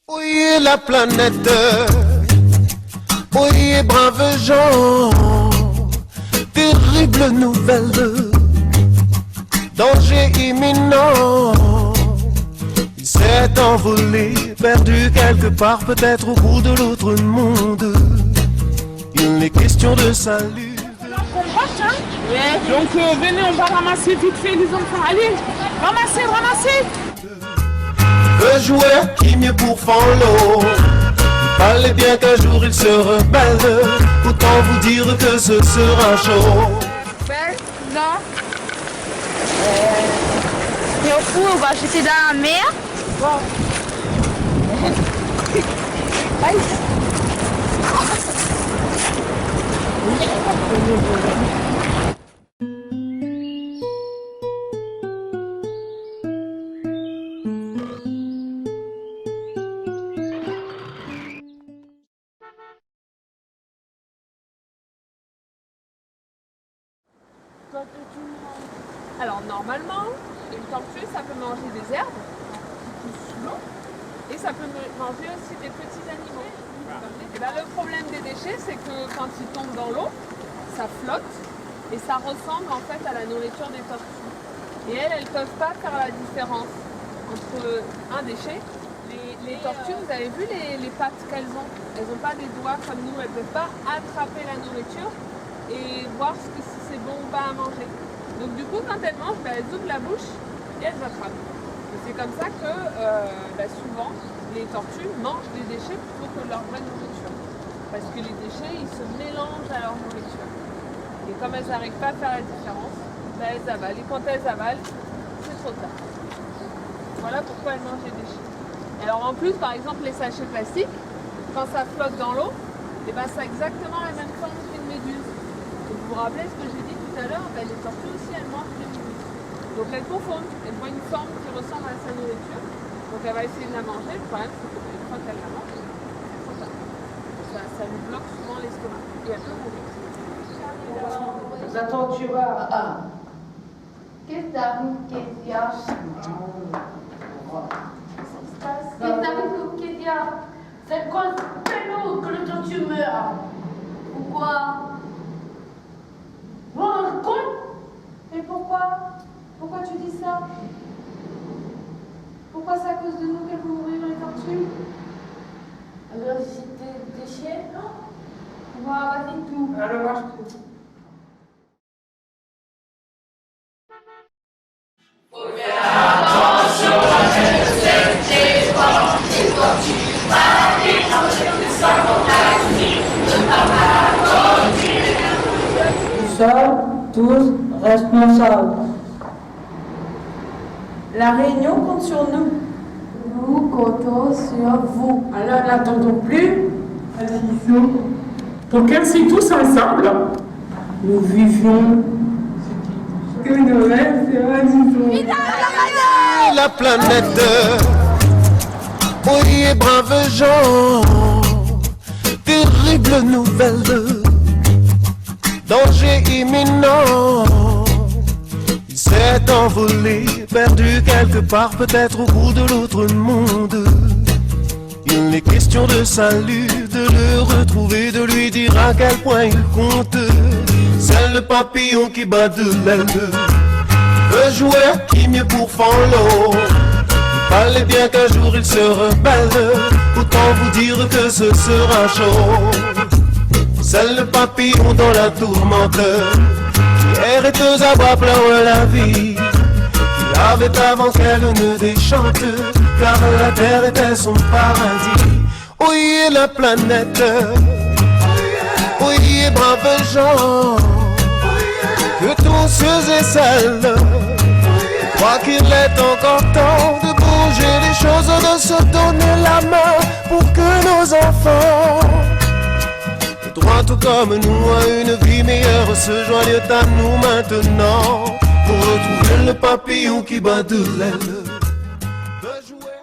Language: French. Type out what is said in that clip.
Oyez la planète, oyez braves gens, terrible nouvelle, danger imminent. Il s'est envolé, perdu quelque part, peut-être au bout de l'autre monde. Il est question de salut. Donc venez, on va ramasser vite fait les enfants. Allez, ramassez, ramassez. Le joueur qui mieux pour fendre l'eau. Il fallait bien qu'un jour il se rebelle. Autant vous dire que ce sera chaud. Père, non. Et au coup, on va jeter dans la mer. Bon. Alors normalement, une tortue, ça peut manger des herbes qui poussent sous l'eau et ça peut manger aussi des petits animaux. Et ben, le problème des déchets, c'est que quand ils tombent dans l'eau, ça flotte et ça ressemble en fait à la nourriture des tortues. Et elles ne peuvent pas faire la différence entre un déchet. Les tortues, vous avez vu les pattes qu'elles ont? Elles n'ont pas des doigts comme nous, elles ne peuvent pas attraper la nourriture et voir si c'est bon ou pas à manger. Donc du coup, quand elles mangent, elles ouvrent la bouche et elles attrapent. Et c'est comme ça que souvent, les tortues mangent des déchets plutôt que leur vraie nourriture. Parce que les déchets, ils se mélangent à leur nourriture. Et comme elles n'arrivent pas à faire la différence, elles avalent. Et quand elles avalent, c'est trop tard. Voilà pourquoi elles mangent les déchets. Alors en plus, par exemple, les sachets plastiques, quand ça flotte dans l'eau, ça a exactement la même forme qu'une méduse. Et vous vous rappelez ce que j'ai dit tout à l'heure, les tortues aussi, elles mangent des méduses. Donc elles confondent, elles voient une forme qui ressemble à sa nourriture, donc elle va essayer de la manger. Le problème, c'est qu'une fois qu'elle la mange, ça lui bloque souvent l'estomac et elle peut mourir. Attends, tu vas. Qu'est-ce que t'arrive, Kézia? Qu'est-ce que t'arrive, Kézia? C'est quoi peine que le tortue meurt? Pourquoi? Bon, con. Mais pourquoi? Pourquoi tu dis ça? Pourquoi c'est à cause de nous qu'elles vont mourir les tortues? Alors, c'était des chiens, non? On va ramasser tout. Alors, marche tout. Nous sommes tous responsables. La réunion compte sur nous. Nous comptons sur vous. Alors n'attendons plus. Assisons. Pour qu'ainsi tous ensemble, nous vivions ce que nos rêves se réalisent. La planète, oyez braves gens, terrible nouvelle, danger imminent. Il s'est envolé, perdu quelque part, peut-être au bout de l'autre monde. Il est question de salut, de le retrouver, de lui dire à quel point il compte. C'est le papillon qui bat de l'aile, le joueur qui mieux pour fendre l'eau. Il fallait bien qu'un jour il se rebelle, autant vous dire que ce sera chaud. C'est le papillon dans la tourmente, qui errait aux abois pleure la vie, qu'il avait avant qu'elle ne déchante, car la terre était son paradis. Oyez la planète, oyez braves gens, que tous ceux et celles croient qu'il est encore temps de bouger les choses, de se donner la main pour que nos enfants droit tout comme nous à une vie meilleure, se joignent à nous maintenant pour retrouver le papillon qui bat de l'aile.